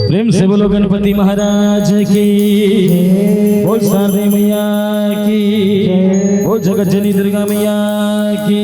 प्रेम से बोलो गणपति महाराज की, बोल शारदे मैया की, बोल जगत जननी दुर्गा मैया की।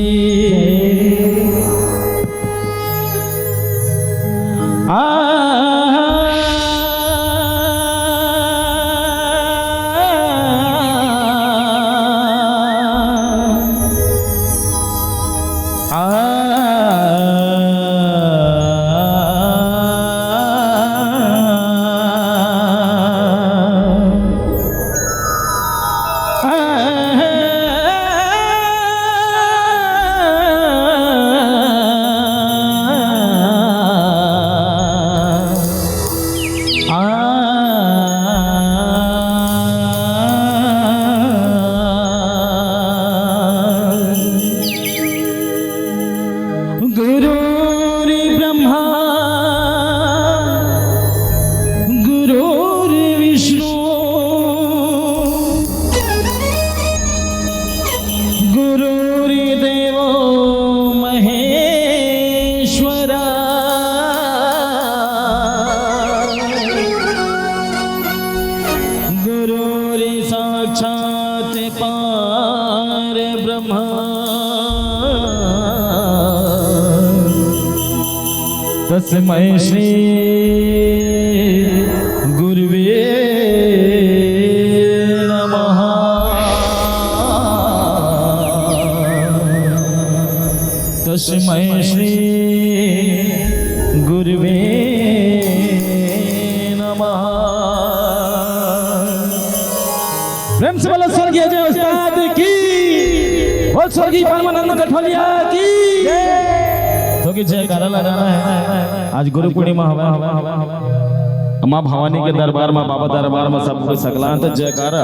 तस्मै श्री गुरुवे नमः। तस्मै श्री गुरुवे नमः। प्रेम से बोलो स्वर्गीय जय उस्ताद की, बोल स्वर्गीय परमानंद कठोलिया की तो जयकारा लगाना है। आज गुरु पूर्णिमा माँ भवानी के दरबार में, बाबा दरबार में सब कुछ सकला तो जयकारा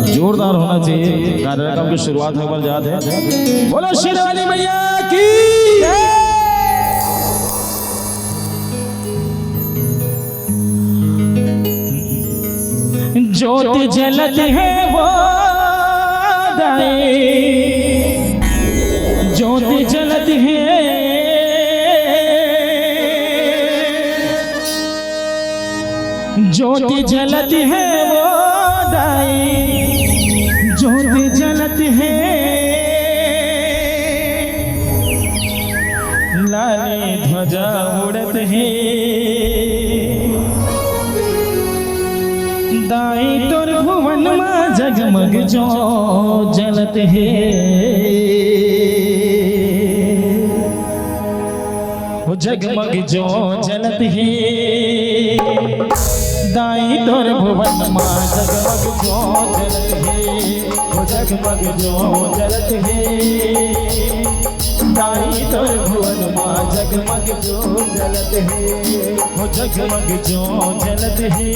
जोरदार होना चाहिए। कार्यक्रम की शुरुआत हो जाते हैं। बोलो शेरवाली मैया की। ज्योति जलत है वो दाए, ज्योति जलत है, ज्योति जलत है वो दाई, ज्योति जलत है, लाली ध्वजा उड़त है, दाई तोर भुवन में जगमग जो जलत है, वो जगमग जो जलत है, दाई तोर भुवन माँ जगमग जो जलत है, वो जगमग जो जलत है, दाई तोर भुवन माँ जगमग जो जलत है, वो जगमग जो जलत है,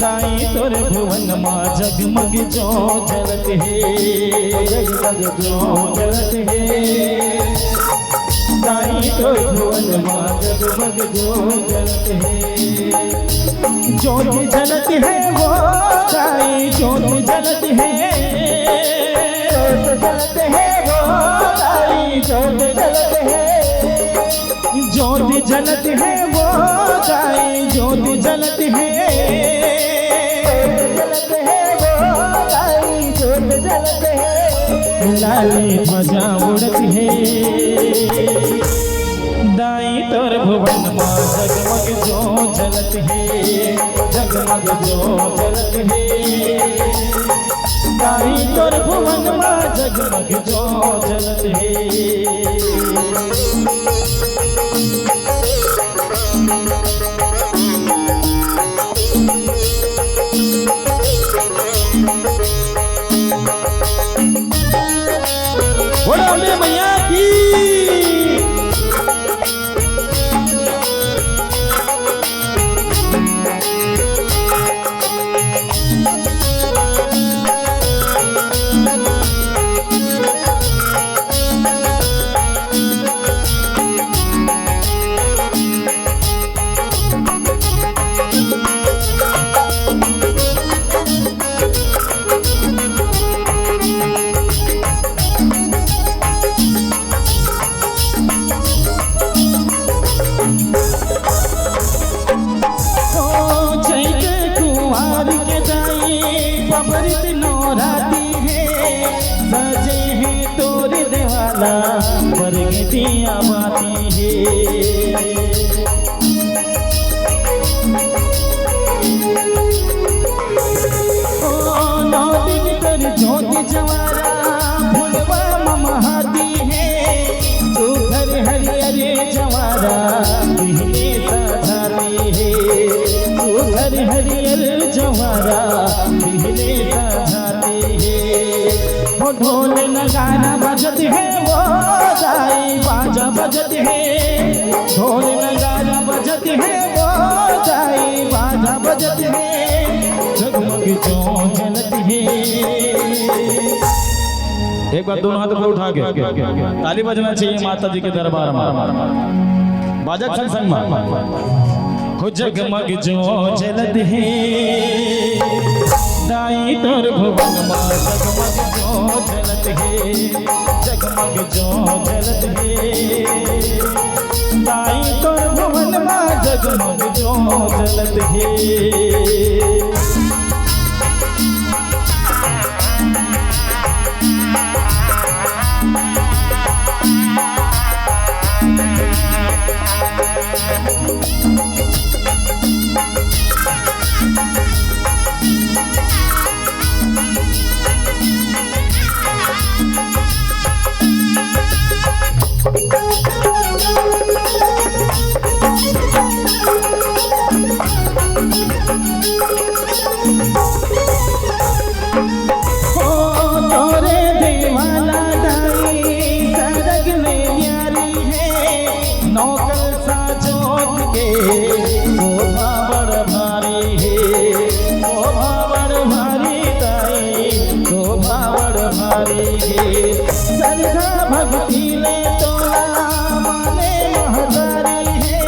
दाई तोर भुवन माँ जगमग जो जलत है, जगमग जो जलत है, दाई तोर भुवन माँ जगमग जो जलत है। ज्योति जलत है वो दाई, ज्योति जलत है, ज्योति जलत है वो दाई, ज्योति जलत है, ज्योति जलत है वो दाई, ज्योति जलत है, जलत है वो दाई, ज्योति जलत है, लाली ध्वजा उड़त है, दाई तोर भुवन माँ जगमग जो जलत है, जगमग जो जलत है, दाई तोर भुवन माँ जगमग जो जलत है। बोलो अम्बे मैया की। जमाती है। ज्योति जवारा फुलवा महती है, सुघर हरियर जवारा बिहने साझाती है, सुघर हरियर जवारा बिहने साझाती है। वो ढोल नगारा बजत है, वो दाई बाजा बजत है, ढोल नगारा बजत है, वो दाई बाजा बजत है, जगमग जो जलत है। एक बार दोनों हाथ पर उठा के ताली बजना चाहिए माता जी के दरबार में, बाजा संग संग में। जगमग जो जलत है, दाई तोर भुवन मां जगमग जो जलत है, जगमग जो जलत है, दाई तोर भुवन मां जगमग जो जलत है। नौकल सा जोत के शोभा बड़ भारी है, शोभा बड़ भारी ताई, शोभा बड़ भारी है। सरधा भक्ति ले तोला माने महदारी है,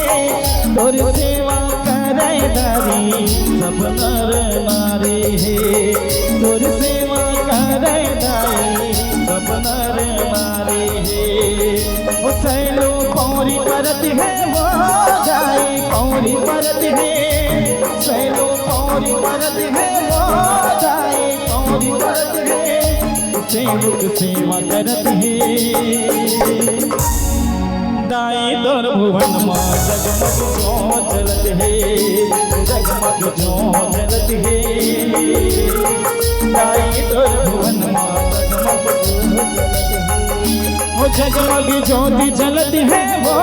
तोर सेवा करे दारी सब नर नारी है, तोर सेवा करे दारी सब नर नारी है। वो सैलो कौरी परत है, वो जाई कौरी परत है, सैलो कौरी परत है, वो जाई कौरी परत है, सेवक सेवा करत है। दाई तोर भुवन मां जगमग जो जलत है, जगमग जो जलत है, दाई तोर भुवन मां जगमग जो जलत है। वो जगमग ज्योति जलत है, वो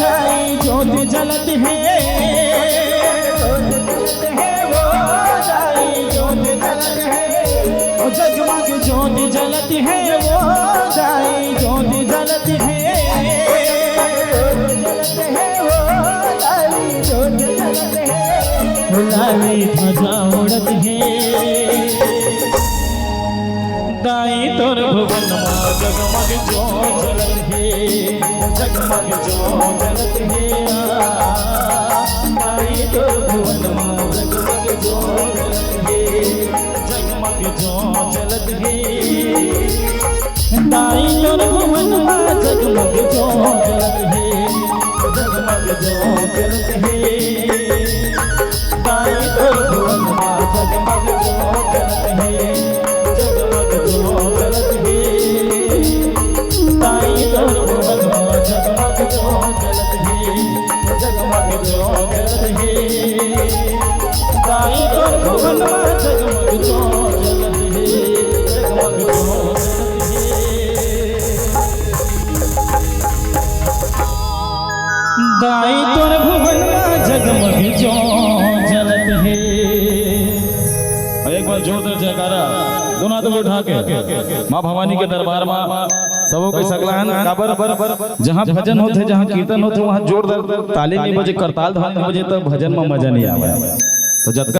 जाई ज्योति जलत है, वो जाई ज्योति जलत है, वो जगमग ज्योति जलत है, वो जाई ज्योति जलत है, वो जाई ज्योति जलत है। लाली ध्वजा उड़त है, दाई तोर भुवन मां जगमग जो जलत है, जगमग जो जलत है, दाई तोर भुवन मां जगमग जो जलत है, जगमग जो जलत है, दाई तोर भुवन मां जगमग जो जलत है, जगमग जो जलत है, दाई तोर भुवन मां जगमग जो जलत है, जगमग जो जलत है, दाई तोर भुवन मां जगमग जो जलत है, जगमग जो जलत है, दाई तोर भुवन मां जगमग जो जलत है, जगमग जो जलत है, दाई तोर भुवन मां जगमग जो जलत है। एक बार जोरदार जयकारा दोनों हाथ उठा के माँ भवानी के दरबार में सबों के सगलान काबर जहाँ भजन होते जहाँ कीर्तन होते वहाँ जोरदार ताली नहीं बजे करताल ध्वनि बजे तो भजन में मजा नहीं आवे। तो जब